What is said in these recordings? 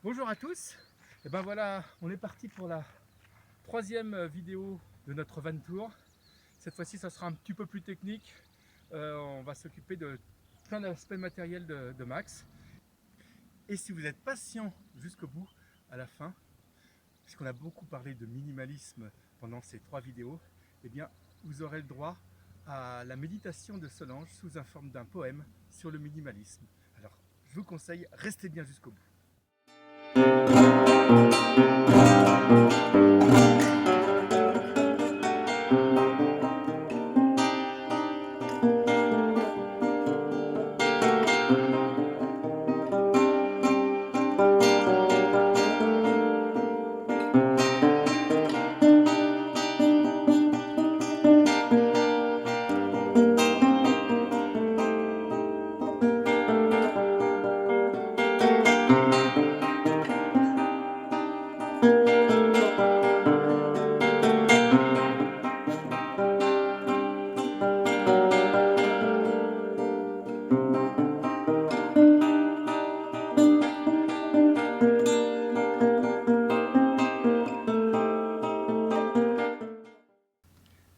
Bonjour à tous, et ben voilà, on est parti pour la troisième vidéo de notre van tour. Cette fois-ci, ça sera un petit peu plus technique. On va s'occuper de plein d'aspects matériels de Max. Et si vous êtes patient jusqu'au bout, à la fin, puisqu'on a beaucoup parlé de minimalisme pendant ces trois vidéos, eh bien, vous aurez le droit à la méditation de Solange sous la forme d'un poème sur le minimalisme. Alors, je vous conseille, restez bien jusqu'au bout.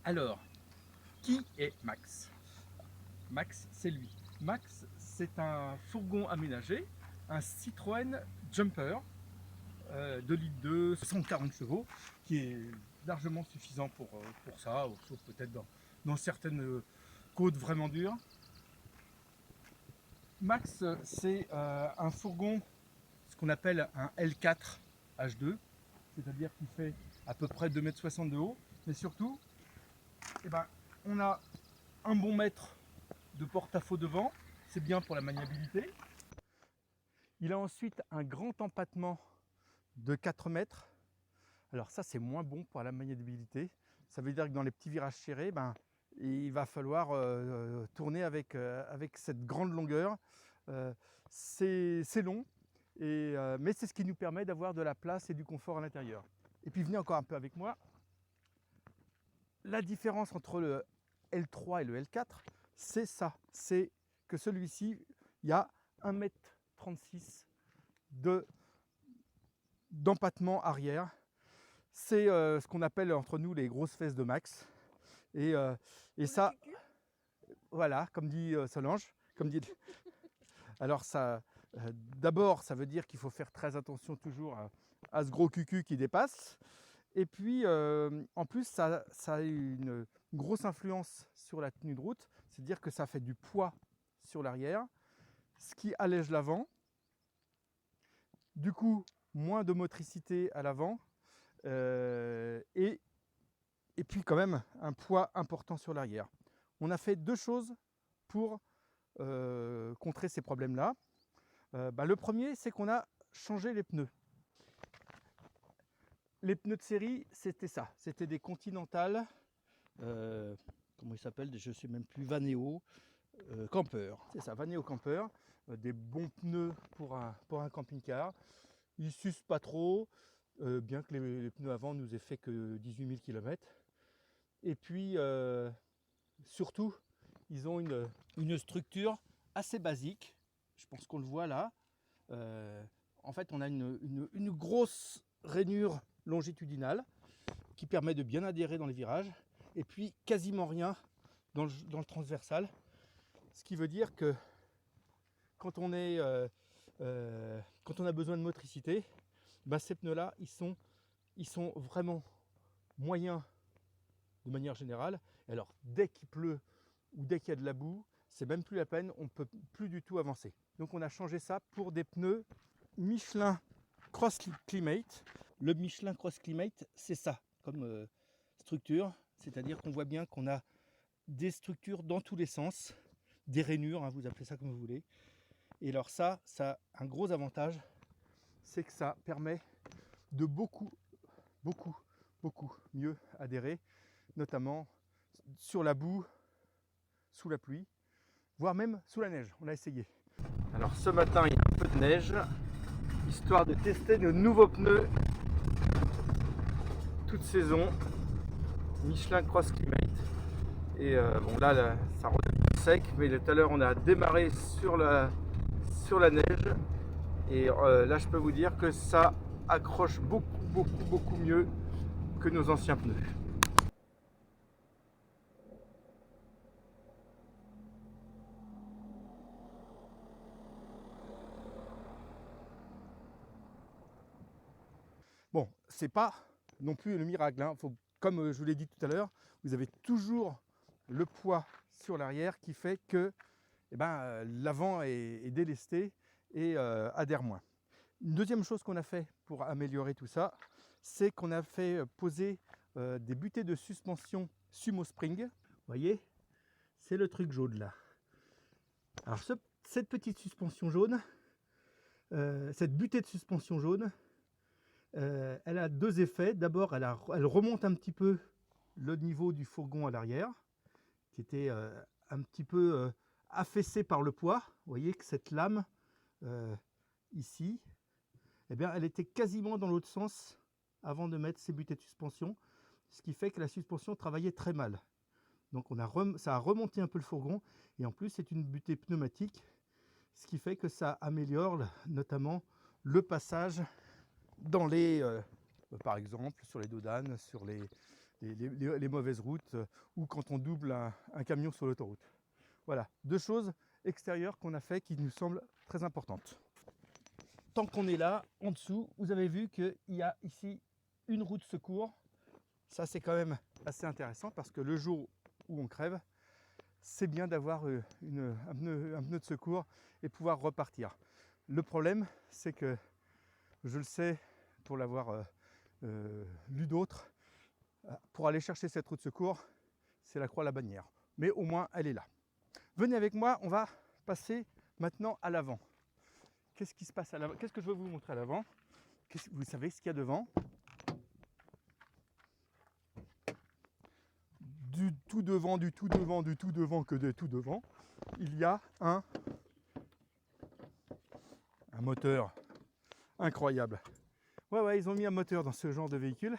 Alors, qui est Max? Max, c'est lui. Max, c'est un fourgon aménagé, un Citroën Jumper 2 litres 2, 140 chevaux, qui est largement suffisant pour ça, sauf peut-être dans certaines côtes vraiment dures. Max, c'est un fourgon, ce qu'on appelle un L4 H2, c'est-à-dire qu'il fait à peu près 2,60 m de haut, mais surtout, eh ben, on a un bon mètre de porte-à-faux devant, c'est bien pour la maniabilité. Il a ensuite un grand empattement de 4 mètres. Alors ça, c'est moins bon pour la maniabilité. Ça veut dire que dans les petits virages serrés, il va falloir tourner avec cette grande longueur. C'est long, mais c'est ce qui nous permet d'avoir de la place et du confort à l'intérieur. Et puis venez encore un peu avec moi. La différence entre le L3 et le L4, c'est ça. C'est que celui-ci, il y a 1,36 m d'empattement arrière. C'est ce qu'on appelle entre nous les grosses fesses de Max. Et ça, voilà, comme dit Solange. Comme dit... Alors ça, d'abord, ça veut dire qu'il faut faire très attention toujours à ce gros cucu qui dépasse. Et puis, en plus, ça a une grosse influence sur la tenue de route. C'est-à-dire que ça fait du poids sur l'arrière, ce qui allège l'avant. Du coup, moins de motricité à l'avant. Et puis quand même un poids important sur l'arrière. On a fait deux choses pour contrer ces problèmes-là. Le premier, c'est qu'on a changé les pneus. Les pneus de série, c'était ça. C'était des Continental, comment ils s'appellent, je ne sais même plus, Vaneo Camper. C'est ça, Vaneo Camper. Des bons pneus pour un camping-car. Ils ne s'usent pas trop. Bien que les pneus avant nous aient fait que 18 000 km. Et puis, surtout, ils ont une structure assez basique. Je pense qu'on le voit là. En fait, on a une grosse rainure longitudinale qui permet de bien adhérer dans les virages. Et puis, quasiment rien dans le transversal. Ce qui veut dire que quand on a besoin de motricité, ces pneus-là, ils sont vraiment moyens de manière générale. Et alors, dès qu'il pleut ou dès qu'il y a de la boue, c'est même plus la peine, on ne peut plus du tout avancer. Donc on a changé ça pour des pneus Michelin Cross Climate. Le Michelin Cross Climate, c'est ça comme structure, c'est-à-dire qu'on voit bien qu'on a des structures dans tous les sens, des rainures, hein, vous appelez ça comme vous voulez. Et alors ça a un gros avantage, c'est que ça permet de beaucoup mieux adhérer, notamment sur la boue, sous la pluie, voire même sous la neige. On a essayé. Alors ce matin, il y a un peu de neige, histoire de tester nos nouveaux pneus toute saison, Michelin Cross Climate. Et bon là, ça redevient sec, mais tout à l'heure on a démarré sur la neige Et là, je peux vous dire que ça accroche beaucoup mieux que nos anciens pneus. Bon, c'est pas non plus le miracle, hein. Comme je vous l'ai dit tout à l'heure, vous avez toujours le poids sur l'arrière qui fait que l'avant est délesté et adhère moins. Une deuxième chose qu'on a fait pour améliorer tout ça, c'est qu'on a fait poser des butées de suspension Sumo Spring. Vous voyez, c'est le truc jaune là. Alors cette petite suspension jaune, cette butée de suspension jaune, elle a deux effets. D'abord, elle remonte un petit peu le niveau du fourgon à l'arrière, qui était un petit peu affaissé par le poids. Vous voyez que cette lame ici, eh bien, elle était quasiment dans l'autre sens avant de mettre ces butées de suspension, ce qui fait que la suspension travaillait très mal. Donc ça a remonté un peu le fourgon, et en plus c'est une butée pneumatique, ce qui fait que ça améliore notamment le passage dans les, par exemple sur les dos d'âne, sur les mauvaises routes, ou quand on double un camion sur l'autoroute. Voilà, deux choses extérieures qu'on a fait qui nous semblent très importantes. Tant qu'on est là, en dessous, vous avez vu qu'il y a ici une roue de secours. Ça, c'est quand même assez intéressant parce que le jour où on crève, c'est bien d'avoir un pneu de secours et pouvoir repartir. Le problème, c'est que, je le sais pour l'avoir lu d'autres, pour aller chercher cette roue de secours, c'est la Croix-la-Bannière. Mais au moins, elle est là. Venez avec moi, on va passer maintenant à l'avant. Qu'est-ce qui se passe à l'avant? Qu'est-ce que je veux vous montrer à l'avant? Vous savez ce qu'il y a devant? Du tout devant que de tout devant, il y a un moteur incroyable. Ouais, ils ont mis un moteur dans ce genre de véhicule.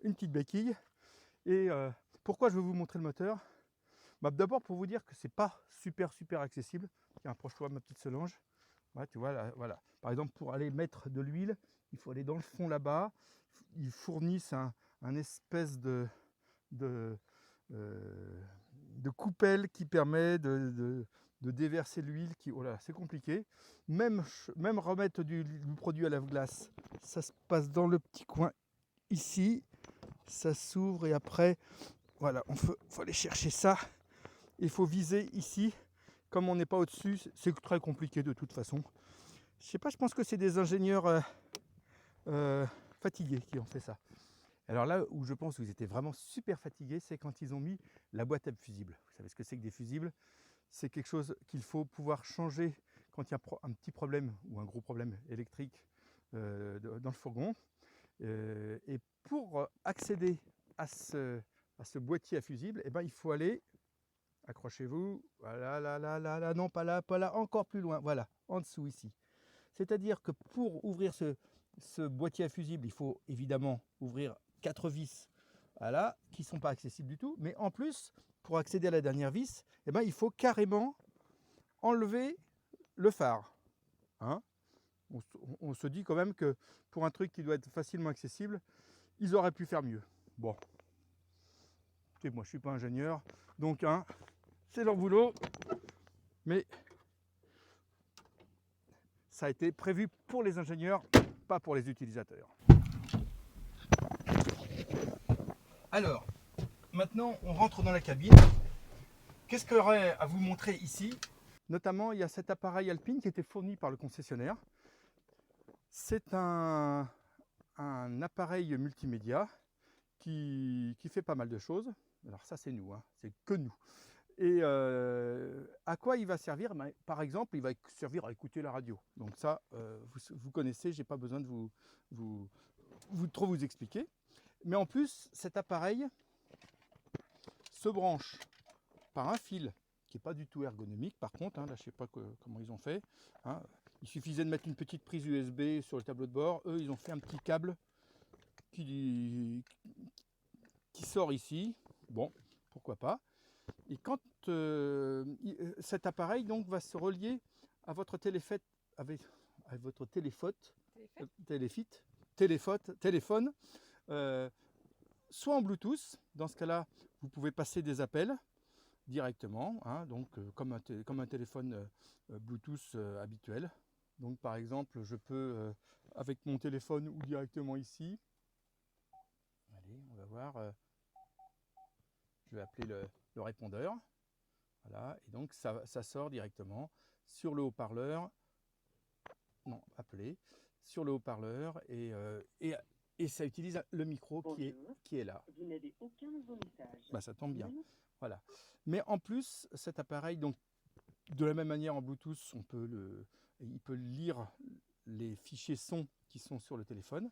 Une petite béquille. Et pourquoi je veux vous montrer le moteur? D'abord pour vous dire que c'est pas super accessible. Tiens, approche-toi ma petite Solange. Ouais, tu vois, là, voilà. Par exemple, pour aller mettre de l'huile, il faut aller dans le fond là-bas. Ils fournissent un espèce de coupelle qui permet de déverser l'huile. Oh là, c'est compliqué. Même remettre du produit à lave-glace, ça se passe dans le petit coin ici. Ça s'ouvre et après, voilà, faut aller chercher ça. Il faut viser ici. Comme on n'est pas au-dessus, c'est très compliqué de toute façon. Je sais pas, je pense que c'est des ingénieurs fatigués qui ont fait ça. Alors là où je pense qu'ils étaient vraiment super fatigués, c'est quand ils ont mis la boîte à fusibles. Vous savez ce que c'est que des fusibles? C'est quelque chose qu'il faut pouvoir changer quand il y a un petit problème ou un gros problème électrique dans le fourgon. Et pour accéder à ce boîtier à fusibles, eh ben, il faut aller, accrochez-vous, voilà, là, non, pas là, encore plus loin, voilà, en dessous ici. C'est-à-dire que pour ouvrir ce boîtier à fusibles, il faut évidemment ouvrir 4 vis, voilà, qui ne sont pas accessibles du tout, mais en plus, pour accéder à la dernière vis, eh ben, il faut carrément enlever le phare. Hein, on se dit quand même que pour un truc qui doit être facilement accessible, ils auraient pu faire mieux. Bon, écoutez, moi je suis pas ingénieur, donc hein, c'est leur boulot, mais ça a été prévu pour les ingénieurs, pas pour les utilisateurs. Alors, maintenant on rentre dans la cabine. Qu'est-ce qu'il y aurait à vous montrer ici? Notamment, il y a cet appareil Alpine qui était fourni par le concessionnaire. C'est un appareil multimédia qui fait pas mal de choses. Alors ça c'est nous, hein, c'est que nous. Et à quoi il va servir? Par exemple, il va servir à écouter la radio. Donc ça, vous connaissez, j'ai pas besoin de trop vous expliquer. Mais en plus, cet appareil se branche par un fil qui n'est pas du tout ergonomique. Par contre, hein, là je sais pas comment ils ont fait. Hein. Il suffisait de mettre une petite prise USB sur le tableau de bord. Eux, ils ont fait un petit câble qui sort ici. Bon, pourquoi pas. Et quand cet appareil donc va se relier à votre avec votre téléphone, euh, soit en Bluetooth, dans ce cas-là, vous pouvez passer des appels directement, hein, donc comme un téléphone Bluetooth habituel. Donc par exemple, je peux avec mon téléphone ou directement ici, allez, on va voir, je vais appeler le répondeur, voilà, et donc ça sort directement sur le haut-parleur, non, appelé, sur le haut-parleur et ça utilise le micro qui est là. Vous n'avez aucun nouveau message. Bah, ça tombe bien. Voilà. Mais en plus, cet appareil, donc de la même manière en Bluetooth, il peut lire les fichiers son qui sont sur le téléphone.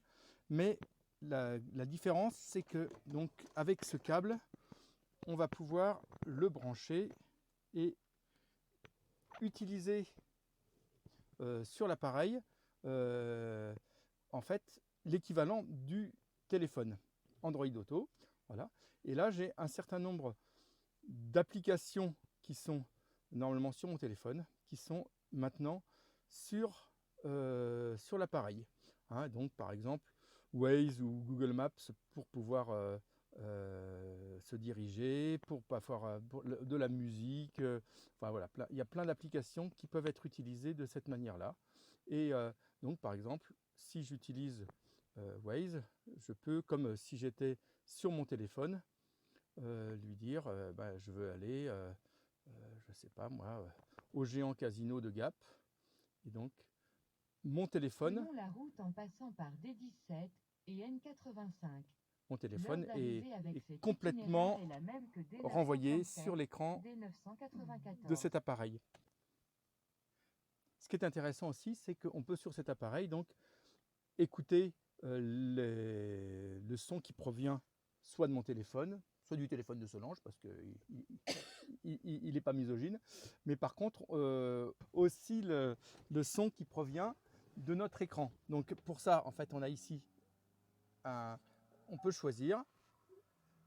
Mais la différence, c'est que donc avec ce câble, on va pouvoir le brancher et utiliser sur l'appareil en fait l'équivalent du téléphone Android Auto. Voilà. Et là, j'ai un certain nombre d'applications qui sont normalement sur mon téléphone, qui sont maintenant sur l'appareil. Hein, donc par exemple Waze ou Google Maps pour pouvoir se diriger, pour avoir de la musique. Enfin voilà, il y a plein d'applications qui peuvent être utilisées de cette manière-là. Et donc par exemple, si j'utilise Waze, je peux, comme si j'étais sur mon téléphone, lui dire bah, je veux aller, je sais pas moi, au géant casino de Gap. Et donc, mon téléphone. Prenons la route en passant par D17 et N85. Mon téléphone est complètement renvoyé sur l'écran de cet appareil. Ce qui est intéressant aussi, c'est qu'on peut sur cet appareil donc écouter le son qui provient soit de mon téléphone, soit du téléphone de Solange, parce qu'il n'est pas misogyne, mais par contre aussi le son qui provient de notre écran. Donc pour ça, en fait, on a ici on peut choisir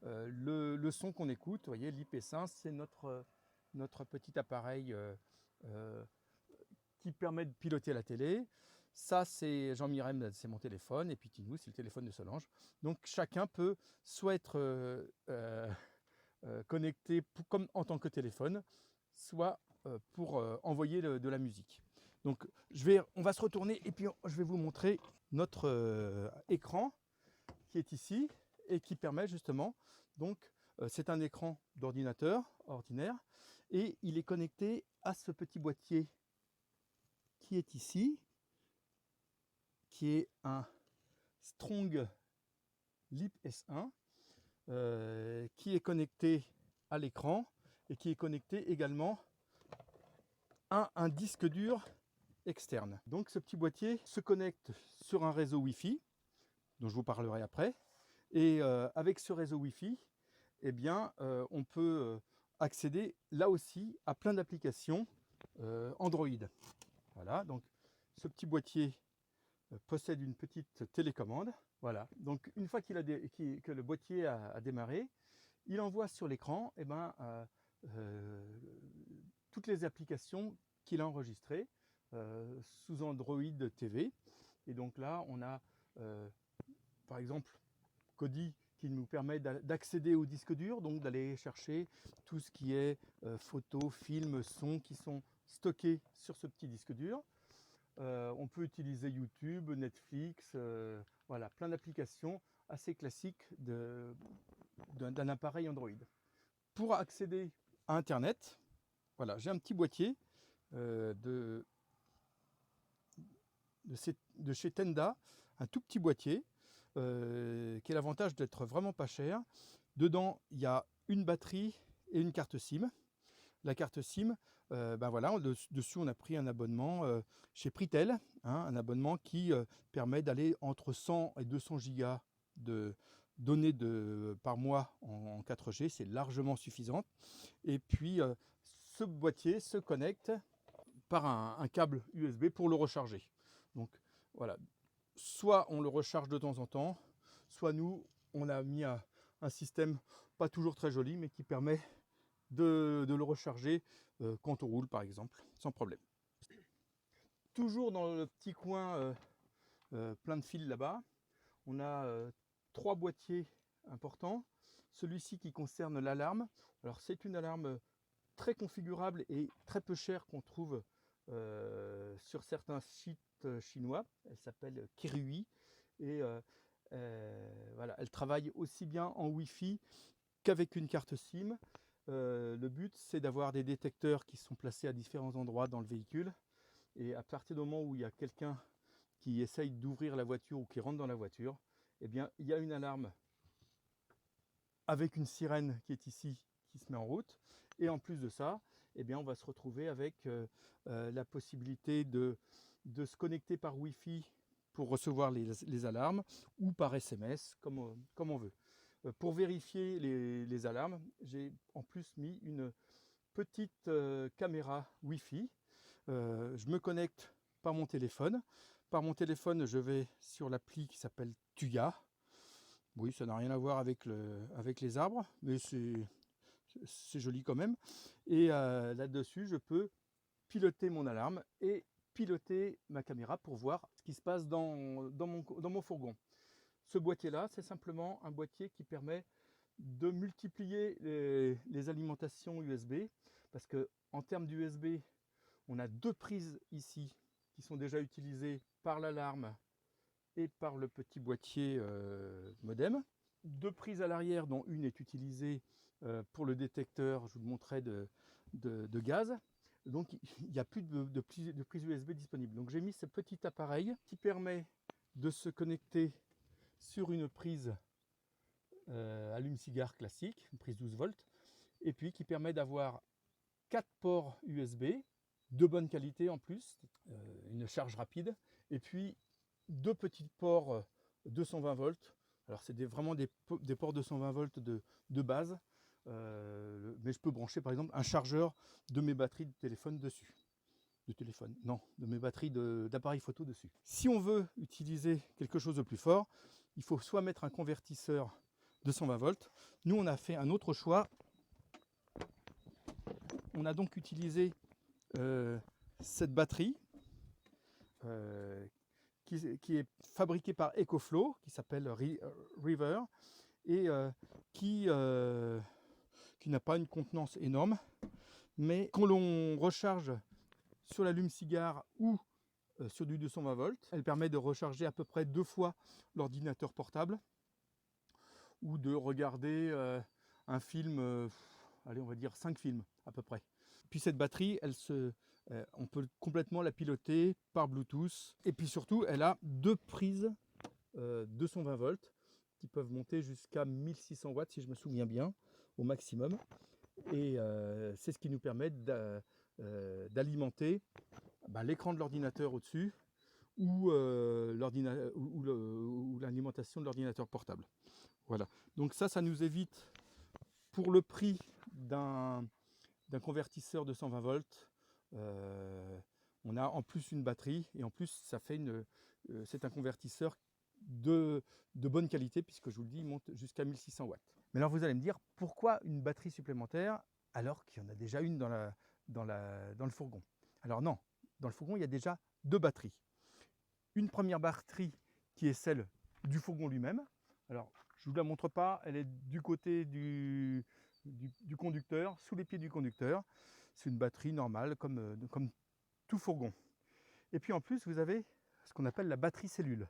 le son qu'on écoute. Vous voyez, l'IP5, c'est notre petit appareil qui permet de piloter la télé. Ça, c'est Jean Mirem, c'est mon téléphone, et puis Tinou, c'est le téléphone de Solange. Donc chacun peut soit être connecté comme en tant que téléphone, soit pour envoyer de la musique. Donc on va se retourner et puis je vais vous montrer notre écran qui est ici et qui permet justement, donc c'est un écran d'ordinateur ordinaire et il est connecté à ce petit boîtier qui est ici, qui est un Strong Lip S1 qui est connecté à l'écran et qui est connecté également à un disque dur externe. Donc ce petit boîtier se connecte sur un réseau Wi-Fi dont je vous parlerai après. Et avec ce réseau Wi-Fi, eh bien, on peut accéder là aussi à plein d'applications Android. Voilà, donc ce petit boîtier possède une petite télécommande. Voilà, donc une fois que le boîtier a démarré, il envoie sur l'écran eh ben, toutes les applications qu'il a enregistrées sous Android TV. Et donc là, on a par exemple Kodi qui nous permet d'accéder au disque dur, donc d'aller chercher tout ce qui est photos, films, sons qui sont stockés sur ce petit disque dur. On peut utiliser YouTube, Netflix, voilà, plein d'applications assez classiques d'un appareil Android. Pour accéder à Internet, voilà, j'ai un petit boîtier de chez Tenda, un tout petit boîtier qui a l'avantage d'être vraiment pas cher. Dedans, il y a une batterie et une carte SIM. La carte SIM, ben voilà, dessus on a pris un abonnement chez Pritel, hein, un abonnement qui permet d'aller entre 100 et 200 gigas de données par mois en 4G, c'est largement suffisant. Et puis ce boîtier se connecte par un câble USB pour le recharger. Donc voilà, soit on le recharge de temps en temps, soit nous, on a mis un système pas toujours très joli, mais qui permet de le recharger quand on roule par exemple, sans problème. Toujours dans le petit coin plein de fils là-bas, on a 3 boîtiers importants. Celui-ci qui concerne l'alarme. Alors c'est une alarme très configurable et très peu chère qu'on trouve sur certains sites chinois. Elle s'appelle Kirui et voilà, elle travaille aussi bien en Wi-Fi qu'avec une carte SIM. Le but c'est d'avoir des détecteurs qui sont placés à différents endroits dans le véhicule et à partir du moment où il y a quelqu'un qui essaye d'ouvrir la voiture ou qui rentre dans la voiture, eh bien il y a une alarme avec une sirène qui est ici, qui se met en route. Et en plus de ça, eh bien, on va se retrouver avec la possibilité de se connecter par Wi-Fi pour recevoir les alarmes ou par SMS, comme on veut. Pour vérifier les alarmes, j'ai en plus mis une petite caméra Wi-Fi. Je me connecte par mon téléphone. Par mon téléphone, je vais sur l'appli qui s'appelle Tuya. Oui, ça n'a rien à voir avec les arbres, mais c'est joli quand même. Et là-dessus, je peux piloter mon alarme et piloter ma caméra pour voir ce qui se passe dans mon fourgon. Ce boîtier-là, c'est simplement un boîtier qui permet de multiplier les alimentations USB, parce qu'en termes d'USB, on a 2 prises ici qui sont déjà utilisées par l'alarme et par le petit boîtier modem. 2 prises à l'arrière dont une est utilisée pour le détecteur, je vous le montrais, de gaz. Donc il n'y a plus de prise USB disponible. Donc j'ai mis ce petit appareil qui permet de se connecter sur une prise allume-cigare classique, une prise 12 volts, et puis qui permet d'avoir 4 ports USB de bonne qualité en plus, une charge rapide, et puis 2 petits ports 220 volts. Alors c'est vraiment des ports 220 volts de base, mais je peux brancher par exemple un chargeur de mes batteries de téléphone dessus. De mes batteries d'appareil photo dessus. Si on veut utiliser quelque chose de plus fort, il faut soit mettre un convertisseur 220 volts. Nous on a fait un autre choix. On a donc utilisé cette batterie qui est fabriquée par EcoFlow, qui s'appelle River, et qui n'a pas une contenance énorme, mais quand l'on recharge sur l'allume-cigare ou sur du 220 volts, elle permet de recharger à peu près 2 fois l'ordinateur portable, ou de regarder un film, allez on va dire 5 films à peu près. Puis cette batterie, on peut complètement la piloter par Bluetooth. Et puis surtout, elle a 2 prises 220 volts qui peuvent monter jusqu'à 1600 watts si je me souviens bien, au maximum. Et c'est ce qui nous permet d'alimenter l'écran de l'ordinateur au-dessus ou l'alimentation de l'ordinateur portable. Voilà. Donc ça nous évite, pour le prix d'un convertisseur de 120 volts, on a en plus une batterie et en plus ça fait c'est un convertisseur de bonne qualité, puisque je vous le dis, il monte jusqu'à 1600 watts. Mais alors vous allez me dire, pourquoi une batterie supplémentaire alors qu'il y en a déjà une dans le fourgon? Alors non, dans le fourgon il y a déjà 2 batteries. Une première batterie qui est celle du fourgon lui-même. Alors je ne vous la montre pas, elle est du côté du conducteur, sous les pieds du conducteur. C'est une batterie normale comme tout fourgon. Et puis en plus vous avez ce qu'on appelle la batterie cellule.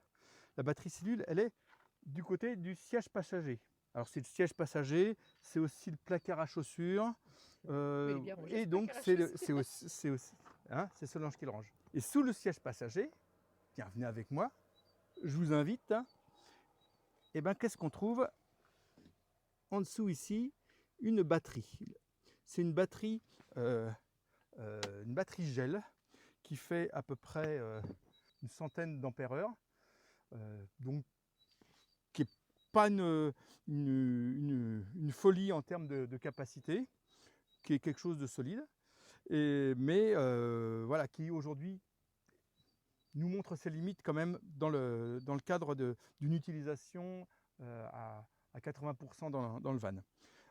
La batterie cellule, elle est du côté du siège passager. Alors c'est le siège passager, c'est aussi le placard à chaussures, et donc c'est aussi hein, c'est Solange qui le range. Et sous le siège passager, tiens venez avec moi, je vous invite, et bien qu'est-ce qu'on trouve en dessous ici? Une batterie. C'est une batterie gel qui fait à peu près une centaine d'ampères-heure, donc qui n'est pas une folie en termes de capacité, qui est quelque chose de solide, mais voilà, qui aujourd'hui nous montre ses limites quand même dans le cadre d'une utilisation à 80% dans le van.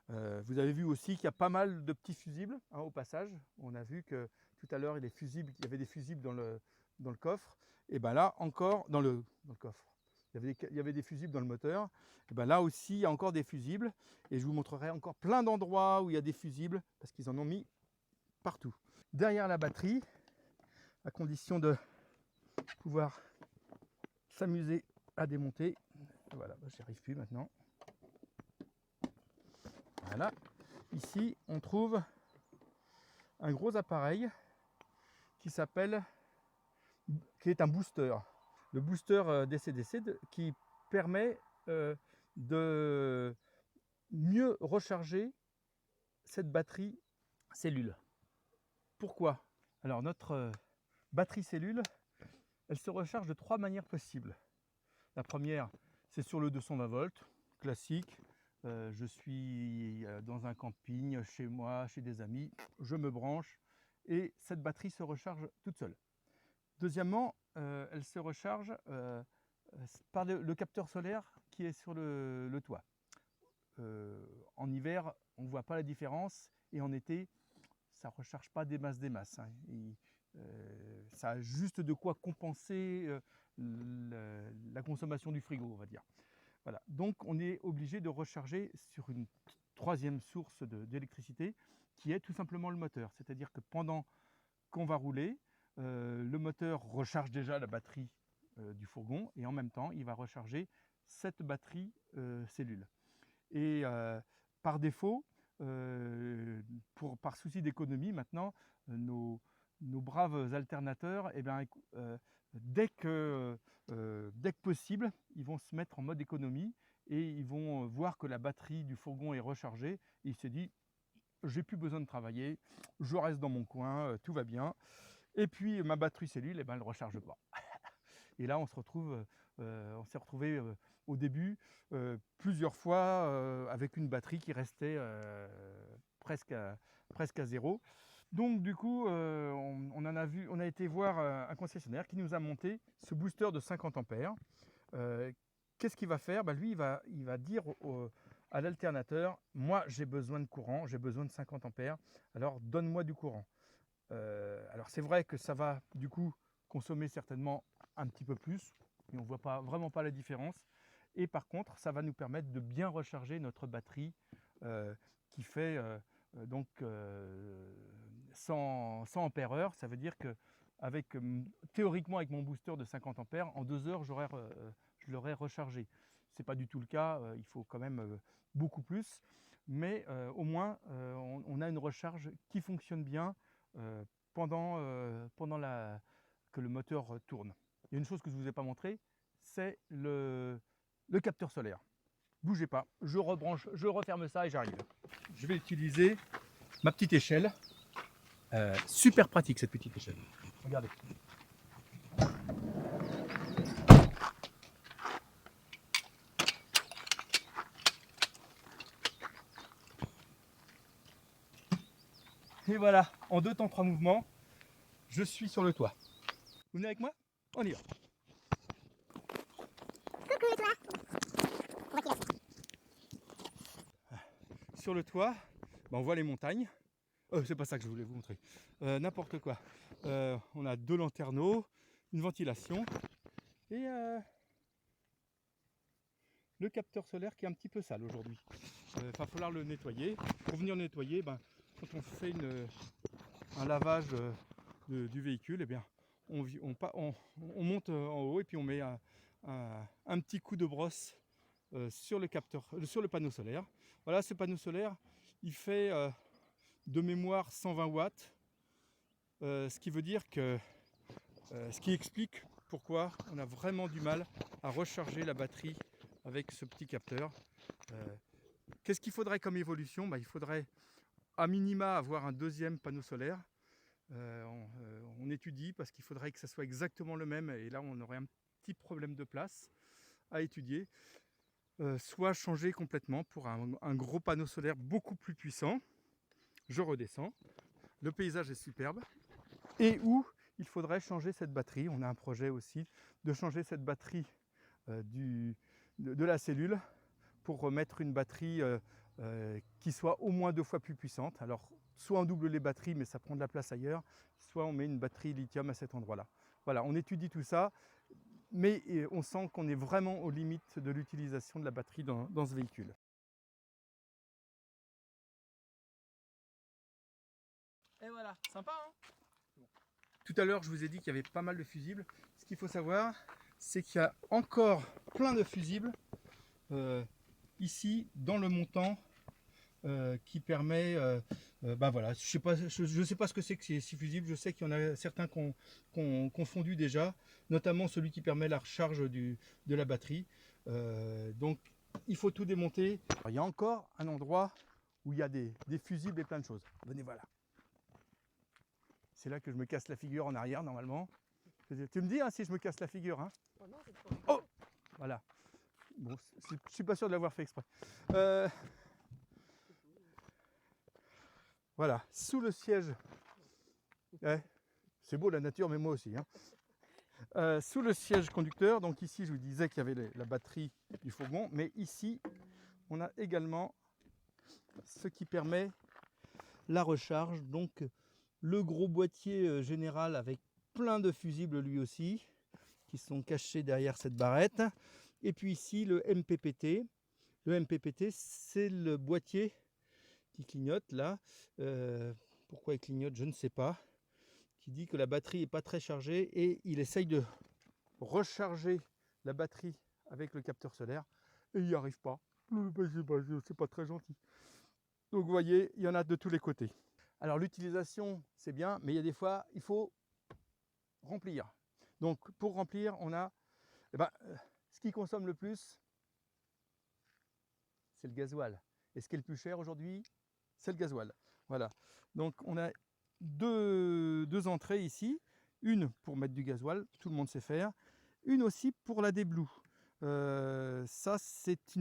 Vous avez vu aussi qu'il y a pas mal de petits fusibles hein, au passage. On a vu que tout à l'heure il y avait des fusibles dans le coffre. Et bien là encore, dans le coffre, il y avait des fusibles dans le moteur. Et bien là aussi il y a encore des fusibles. Et je vous montrerai encore plein d'endroits où il y a des fusibles parce qu'ils en ont mis partout. Derrière la batterie, à condition de pouvoir s'amuser à démonter. Voilà, j'y arrive plus maintenant. Voilà. Ici, on trouve un gros appareil qui est un booster. Le booster DC-DC qui permet de mieux recharger cette batterie cellule. Pourquoi? Alors notre batterie cellule, elle se recharge de 3 manières possibles. La première, c'est sur le 220 volts, classique. Je suis dans un camping, chez moi, chez des amis, je me branche et cette batterie se recharge toute seule. Deuxièmement, elle se recharge par le capteur solaire qui est sur le toit. En hiver, on ne voit pas la différence et en été, ça ne recharge pas des masses. Hein. Ça a juste de quoi compenser la consommation du frigo, on va dire. Voilà. Donc on est obligé de recharger sur une troisième source d'électricité qui est tout simplement le moteur. C'est-à-dire que pendant qu'on va rouler, le moteur recharge déjà la batterie du fourgon et en même temps il va recharger cette batterie cellule. Et par défaut, par souci d'économie maintenant, nos braves alternateurs, eh bien, dès que possible, ils vont se mettre en mode économie et ils vont voir que la batterie du fourgon est rechargée. Et il se dit, j'ai plus besoin de travailler, je reste dans mon coin, tout va bien. Et puis ma batterie cellule, eh ben, elle ne recharge pas. Et là, on s'est retrouvé au début plusieurs fois avec une batterie qui restait presque à zéro. Donc du coup, on a été voir un concessionnaire qui nous a monté ce booster de 50 ampères. Qu'est-ce qu'il va faire? Lui, il va dire à l'alternateur, moi j'ai besoin de courant, j'ai besoin de 50 ampères, alors donne-moi du courant. Alors c'est vrai que ça va du coup consommer certainement un petit peu plus, mais on ne voit vraiment pas la différence. Et par contre, ça va nous permettre de bien recharger notre batterie qui fait donc 100 ampères heure. Ça veut dire que théoriquement avec mon booster de 50 ampères, en 2 heures, je l'aurais rechargé. Ce n'est pas du tout le cas, il faut quand même beaucoup plus. Mais au moins, on a une recharge qui fonctionne bien pendant que le moteur tourne. Il y a une chose que je ne vous ai pas montré, c'est le capteur solaire. Bougez pas, je rebranche, je referme ça et j'arrive. Je vais utiliser ma petite échelle. Super pratique cette petite échelle. Regardez. Et voilà, en 2 temps 3 mouvements, je suis sur le toit. Vous venez avec moi? On y va. Sur le toit, on voit les montagnes. C'est pas ça que je voulais vous montrer. N'importe quoi. On a 2 lanterneaux, une ventilation et le capteur solaire qui est un petit peu sale aujourd'hui. Il va falloir le nettoyer. Pour venir le nettoyer, quand on fait un lavage du véhicule, eh bien, on monte en haut et puis on met un petit coup de brosse sur le panneau solaire. Voilà, ce panneau solaire, il fait de mémoire 120 watts, ce qui veut dire que ce qui explique pourquoi on a vraiment du mal à recharger la batterie avec ce petit capteur. Qu'est-ce qu'il faudrait comme évolution? Il faudrait à minima avoir un deuxième panneau solaire. On étudie parce qu'il faudrait que ça soit exactement le même et là on aurait un petit problème de place à étudier. Soit changer complètement pour un gros panneau solaire beaucoup plus puissant. Je redescends. Le paysage est superbe. Et où il faudrait changer cette batterie. On a un projet aussi de changer cette batterie de la cellule pour remettre une batterie qui soit au moins 2 fois plus puissante. Alors, soit on double les batteries, mais ça prend de la place ailleurs, soit on met une batterie lithium à cet endroit-là. Voilà, on étudie tout ça, mais on sent qu'on est vraiment aux limites de l'utilisation de la batterie dans ce véhicule. Et voilà, sympa hein. Tout à l'heure, je vous ai dit qu'il y avait pas mal de fusibles. Ce qu'il faut savoir, c'est qu'il y a encore plein de fusibles ici dans le montant qui permet, ben voilà, je sais pas ce que c'est que ces fusibles. Je sais qu'il y en a certains qui ont fondu déjà, notamment celui qui permet la recharge de la batterie. Donc il faut tout démonter. Alors, il y a encore un endroit où il y a des fusibles et plein de choses. Venez, voilà. C'est là que je me casse la figure en arrière normalement. Tu me dis hein, si je me casse la figure. Hein. Oh non, c'est trop rigolo. Oh, voilà. Bon, je suis pas sûr de l'avoir fait exprès. Voilà, sous le siège. Ouais, c'est beau la nature, mais moi aussi. Hein. Sous le siège conducteur, donc ici je vous disais qu'il y avait la batterie du fourgon, mais ici on a également ce qui permet la recharge. Donc le gros boîtier général avec plein de fusibles lui aussi, qui sont cachés derrière cette barrette. Et puis ici le MPPT. Le MPPT, c'est le boîtier qui clignote là. Pourquoi il clignote, je ne sais pas. Qui dit que la batterie n'est pas très chargée et il essaye de recharger la batterie avec le capteur solaire et il n'y arrive pas. C'est pas très gentil. Donc vous voyez, il y en a de tous les côtés. Alors l'utilisation, c'est bien, mais il y a des fois, il faut remplir. Donc pour remplir, on a ce qui consomme le plus, c'est le gasoil. Et ce qui est le plus cher aujourd'hui, c'est le gasoil. Voilà. Donc on a deux entrées ici. Une pour mettre du gasoil, tout le monde sait faire. Une aussi pour la déblue. Ça, c'est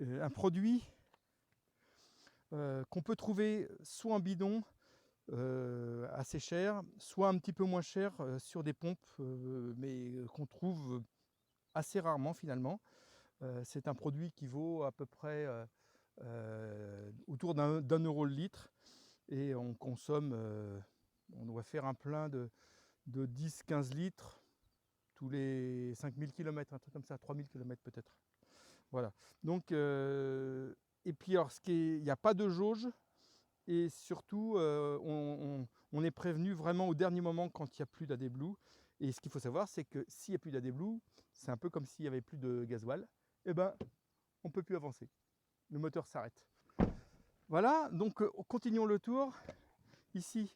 un produit qu'on peut trouver soit en bidon, assez cher, soit un petit peu moins cher sur des pompes, mais qu'on trouve assez rarement finalement. C'est un produit qui vaut à peu près autour d'1 euro le litre et on consomme, on doit faire un plein de 10-15 litres tous les 5000 km, un truc comme ça, 3000 km peut-être. Voilà. Donc, et puis alors, il n'y a pas de jauge et surtout, on est prévenu vraiment au dernier moment quand il n'y a plus d'AdBlue. Et ce qu'il faut savoir, c'est que s'il n'y a plus d'AdBlue, c'est un peu comme s'il n'y avait plus de gasoil, et ben, on ne peut plus avancer. Le moteur s'arrête. Voilà, donc continuons le tour. Ici,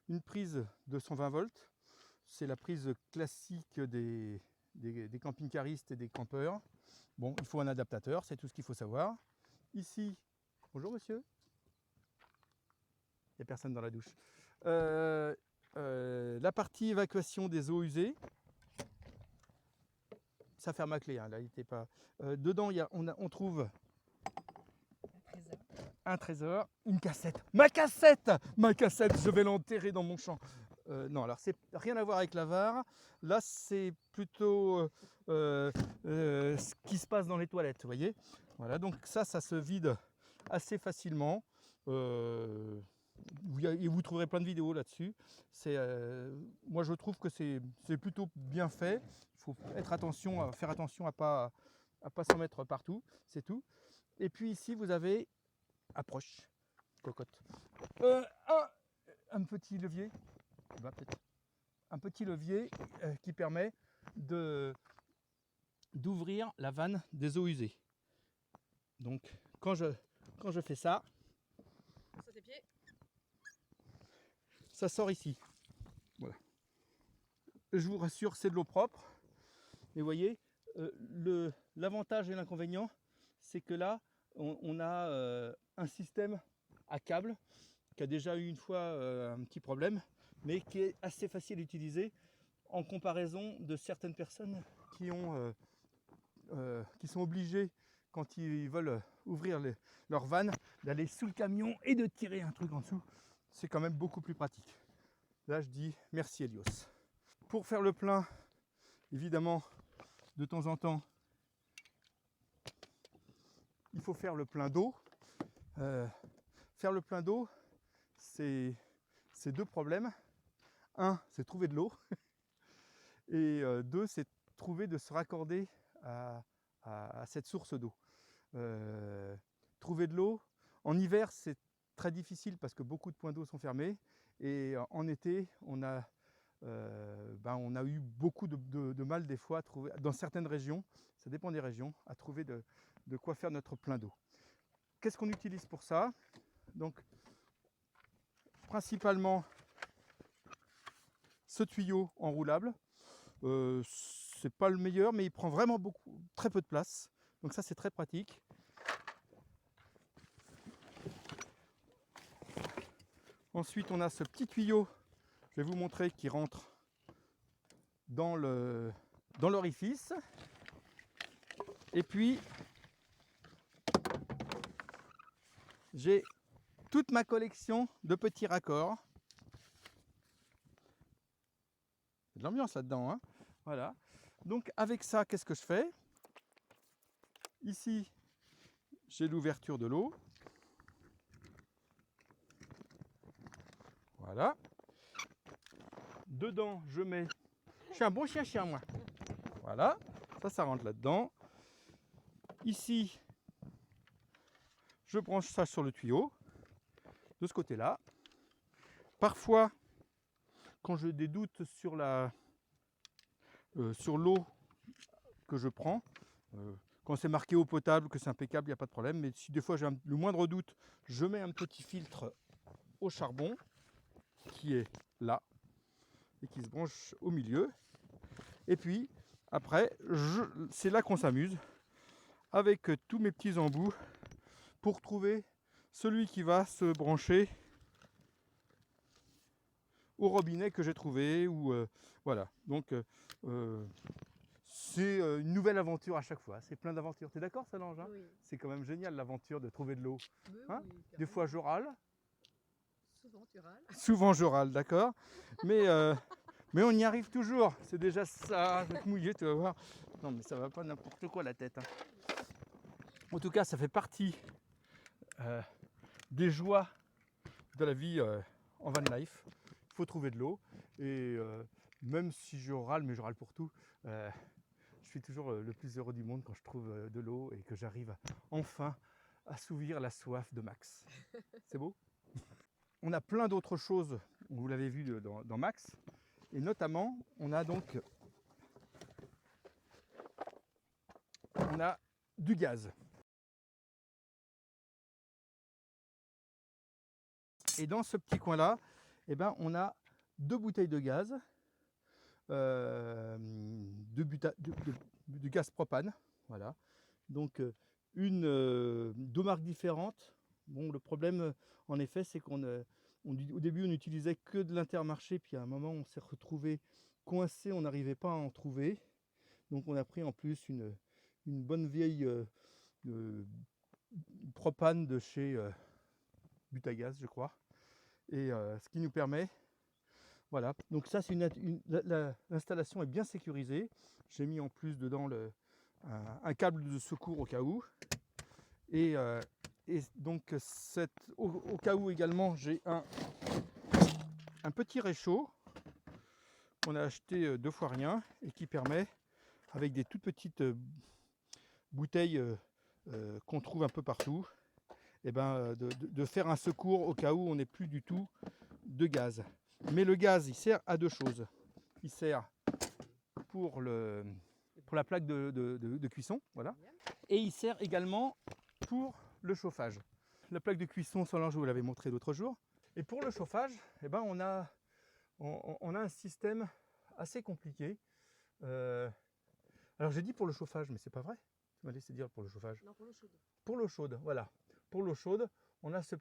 une prise de 120 volts. C'est la prise classique des camping-caristes et des campeurs. Bon, il faut un adaptateur, c'est tout ce qu'il faut savoir. Ici, bonjour monsieur. Il n'y a personne dans la douche. La partie évacuation des eaux usées. Ça ferme à clé, hein, là, il n'était pas. Dedans, on trouve un trésor, une cassette. Ma cassette, je vais l'enterrer dans mon champ. Non, alors c'est rien à voir avec la VAR. Là, c'est plutôt ce qui se passe dans les toilettes, vous voyez. Voilà, donc ça se vide assez facilement. Vous trouverez plein de vidéos là-dessus. Moi, je trouve que c'est plutôt bien fait. Il faut faire attention à pas s'en mettre partout, c'est tout. Et puis ici, vous avez approche, cocotte. Un petit levier, un petit levier qui permet d'ouvrir la vanne des eaux usées. Donc, quand je fais ça, ça sort ici. Voilà. Je vous rassure, c'est de l'eau propre. Et vous voyez, l'avantage et l'inconvénient, c'est que là, on a un système à câble qui a déjà eu une fois un petit problème, mais qui est assez facile à utiliser en comparaison de certaines personnes qui sont obligées, quand ils veulent ouvrir leur vanne, d'aller sous le camion et de tirer un truc en dessous. C'est quand même beaucoup plus pratique. Là, je dis merci Helios. Pour faire le plein, évidemment, de temps en temps, il faut faire le plein d'eau. faire le plein d'eau, c'est deux problèmes. Un, c'est trouver de l'eau. Et deux, c'est trouver de se raccorder à cette source d'eau. Trouver de l'eau, en hiver, c'est très difficile parce que beaucoup de points d'eau sont fermés. Et en été, on a eu beaucoup de mal des fois à trouver, dans certaines régions, ça dépend des régions, à trouver de quoi faire notre plein d'eau. Qu'est-ce qu'on utilise pour ça? Donc, principalement, ce tuyau enroulable. C'est pas le meilleur, mais il prend vraiment très peu de place. Donc ça, c'est très pratique. Ensuite, on a ce petit tuyau, je vais vous montrer, qui rentre dans l'orifice. Et puis, j'ai toute ma collection de petits raccords. Il y a de l'ambiance là-dedans, hein. Voilà. Donc avec ça, qu'est-ce que je fais? Ici, j'ai l'ouverture de l'eau. Voilà. Dedans, je mets... Je suis un bon chien, moi. Voilà. Ça rentre là-dedans. Ici, je branche ça sur le tuyau. De ce côté-là. Parfois, quand j'ai des doutes sur l'eau que je prends, quand c'est marqué eau potable, que c'est impeccable, il n'y a pas de problème. Mais si des fois j'ai le moindre doute, je mets un petit filtre au charbon qui est là et qui se branche au milieu. Et puis après, c'est là qu'on s'amuse avec tous mes petits embouts pour trouver celui qui va se brancher au robinet que j'ai trouvé. Voilà. Donc c'est une nouvelle aventure à chaque fois. C'est plein d'aventures. T'es d'accord, Solange, hein? Oui. C'est quand même génial l'aventure de trouver de l'eau. Hein? Oui, des fois je râle. Souvent tu râles. Souvent je râle, d'accord. Mais on y arrive toujours. C'est déjà ça. Je vais te mouiller, tu vas voir. Non, mais ça va pas n'importe quoi la tête, hein. En tout cas, ça fait partie des joies de la vie en van life. Il faut trouver de l'eau. Et même si je râle, mais je râle pour tout, je suis toujours le plus heureux du monde quand je trouve de l'eau et que j'arrive enfin à assouvir la soif de Max. C'est beau? On a plein d'autres choses, vous l'avez vu dans Max. Et notamment, on a du gaz. Et dans ce petit coin-là, eh ben, on a 2 bouteilles de gaz, du gaz propane. Voilà. Donc, deux marques différentes. Bon, le problème, en effet, c'est au début, on n'utilisait que de l'Intermarché, puis à un moment, on s'est retrouvé coincé, on n'arrivait pas à en trouver. Donc, on a pris en plus une bonne vieille propane de chez Butagaz, je crois. Et ce qui nous permet, voilà. Donc ça, c'est l'installation est bien sécurisée. J'ai mis en plus dedans un câble de secours au cas où. Et donc au cas où également, j'ai un petit réchaud qu'on a acheté 2 fois rien et qui permet, avec des toutes petites bouteilles qu'on trouve un peu partout, et de faire un secours au cas où on n'est plus du tout de gaz. Mais le gaz, il sert à 2 choses. Il sert pour la plaque de cuisson, voilà. Et il sert également pour le chauffage. La plaque de cuisson, Solange, je vous l'avais montré l'autre jour. Et pour le chauffage, on a un système assez compliqué. Alors j'ai dit pour le chauffage, mais c'est pas vrai. Tu m'as laissé dire pour le chauffage. Non, pour l'eau chaude. Pour l'eau chaude, voilà. Pour l'eau chaude, on a ça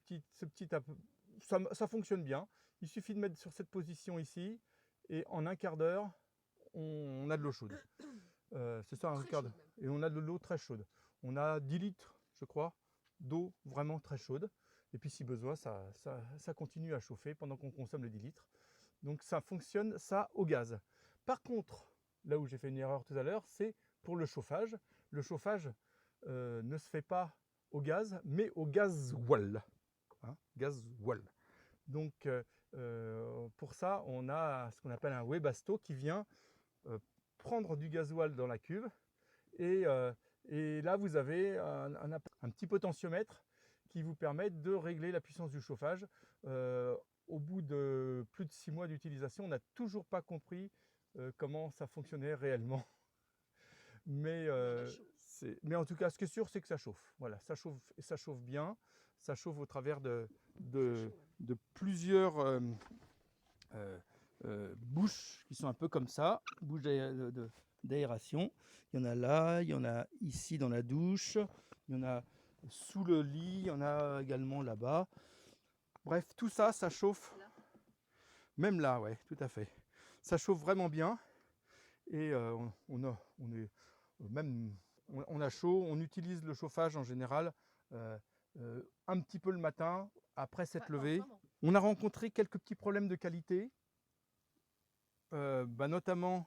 fonctionne bien. Il suffit de mettre sur cette position ici, et en un quart d'heure, on a de l'eau chaude. C'est ça, un quart d'heure. Et on a de l'eau très chaude. On a 10 litres, je crois, d'eau vraiment très chaude. Et puis si besoin, ça continue à chauffer pendant qu'on consomme les 10 litres. Donc ça fonctionne, ça, au gaz. Par contre, là où j'ai fait une erreur tout à l'heure, c'est pour le chauffage. Le chauffage ne se fait pas au gaz, mais au gasoil. Hein, gasoil. Donc pour ça, on a ce qu'on appelle un Webasto qui vient prendre du gasoil dans la cuve. Et là, vous avez un petit potentiomètre qui vous permet de régler la puissance du chauffage. Au bout de plus de 6 mois d'utilisation, on n'a toujours pas compris comment ça fonctionnait réellement. Mais en tout cas, ce qui est sûr, c'est que ça chauffe. Voilà, ça chauffe et ça chauffe bien. Ça chauffe au travers de plusieurs bouches qui sont un peu comme ça, bouches d'aération. Il y en a là, il y en a ici dans la douche, il y en a sous le lit, il y en a également là-bas. Bref, tout ça, ça chauffe. Même là, ouais, tout à fait. Ça chauffe vraiment bien. Et on a chaud. On utilise le chauffage en général un petit peu le matin, après s'être levé. On a rencontré quelques petits problèmes de qualité, notamment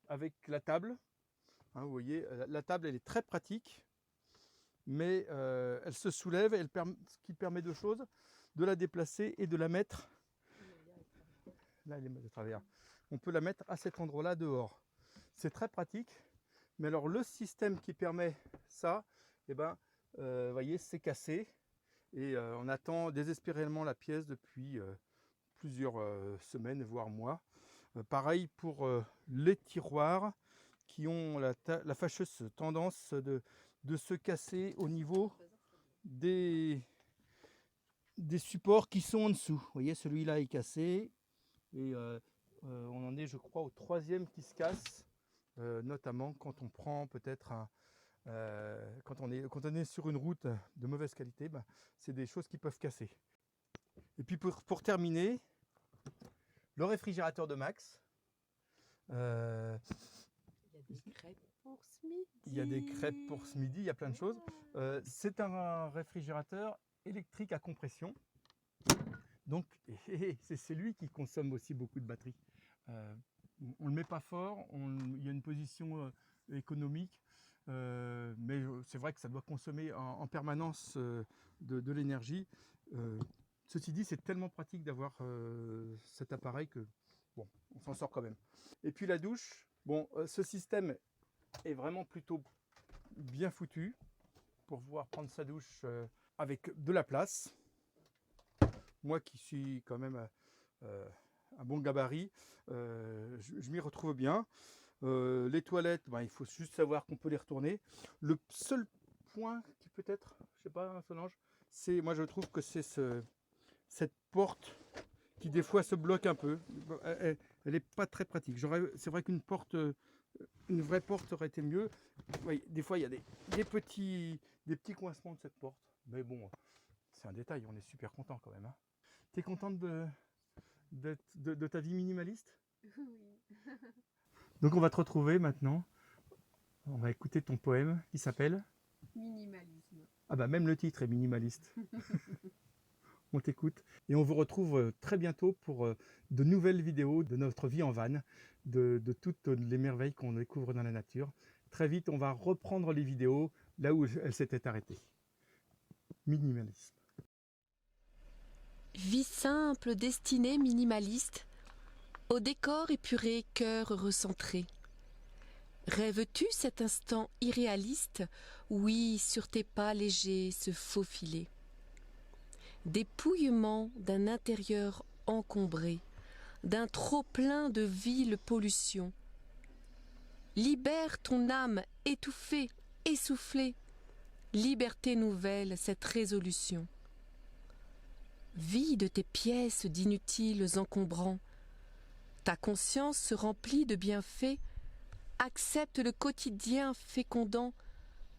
avec la table. Hein, vous voyez, la table, elle est très pratique, mais elle se soulève, ce qui permet deux choses, de la déplacer et de la mettre. Là, elle est de travers. On peut la mettre à cet endroit-là dehors. C'est très pratique, mais alors le système qui permet ça, eh ben, vous voyez, c'est cassé. Et on attend désespérément la pièce depuis plusieurs semaines, voire mois. Pareil pour les tiroirs qui ont la fâcheuse tendance de se casser au niveau des supports qui sont en dessous. Vous voyez, celui-là est cassé. Et on en est, je crois, au 3e qui se casse, notamment quand on prend peut-être quand on est sur une route de mauvaise qualité, c'est des choses qui peuvent casser. Et puis pour terminer, le réfrigérateur de Max. Il y a des crêpes pour ce midi. Il y a des crêpes pour ce midi, il y a plein de choses. C'est un réfrigérateur électrique à compression. Donc, c'est lui qui consomme aussi beaucoup de batterie. On ne le met pas fort, il y a une position économique, mais c'est vrai que ça doit consommer en permanence de l'énergie. Ceci dit, c'est tellement pratique d'avoir cet appareil que bon, on s'en sort quand même. Et puis la douche, bon, ce système est vraiment plutôt bien foutu pour pouvoir prendre sa douche avec de la place. Moi qui suis quand même un bon gabarit, je m'y retrouve bien. Les toilettes, il faut juste savoir qu'on peut les retourner. Le seul point qui peut être, je sais pas, Solange, c'est, moi je trouve que c'est cette porte qui des fois se bloque un peu. Elle n'est pas très pratique. C'est vrai qu'une porte, une vraie porte aurait été mieux. Oui, des fois il y a des petits coincements de cette porte, mais bon, c'est un détail. On est super content quand même. Hein. Tu es contente de ta vie minimaliste? Oui. Donc on va te retrouver maintenant. On va écouter ton poème qui s'appelle Minimalisme. Ah bah même le titre est minimaliste. On t'écoute et on vous retrouve très bientôt pour de nouvelles vidéos de notre vie en van, de toutes les merveilles qu'on découvre dans la nature. Très vite, on va reprendre les vidéos là où elles s'étaient arrêtées. Minimalisme. Vie simple, destinée minimaliste, au décor épuré, cœur recentré. Rêves-tu cet instant irréaliste, oui, sur tes pas légers se faufiler. Dépouillement d'un intérieur encombré, d'un trop-plein de vile pollution. Libère ton âme étouffée, essoufflée, liberté nouvelle, cette résolution. Vide tes pièces d'inutiles encombrants. Ta conscience se remplit de bienfaits. Accepte le quotidien fécondant.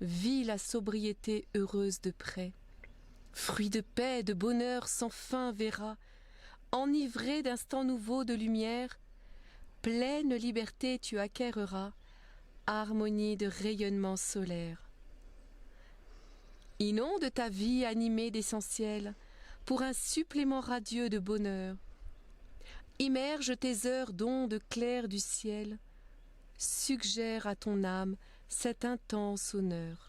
Vis la sobriété heureuse de près. Fruit de paix, de bonheur sans fin verra. Enivré d'instants nouveaux de lumière. Pleine liberté tu acquerras. Harmonie de rayonnement solaire. Inonde ta vie animée d'essentiel. Pour un supplément radieux de bonheur. Immerge tes heures d'ondes claires du ciel, suggère à ton âme cet intense honneur.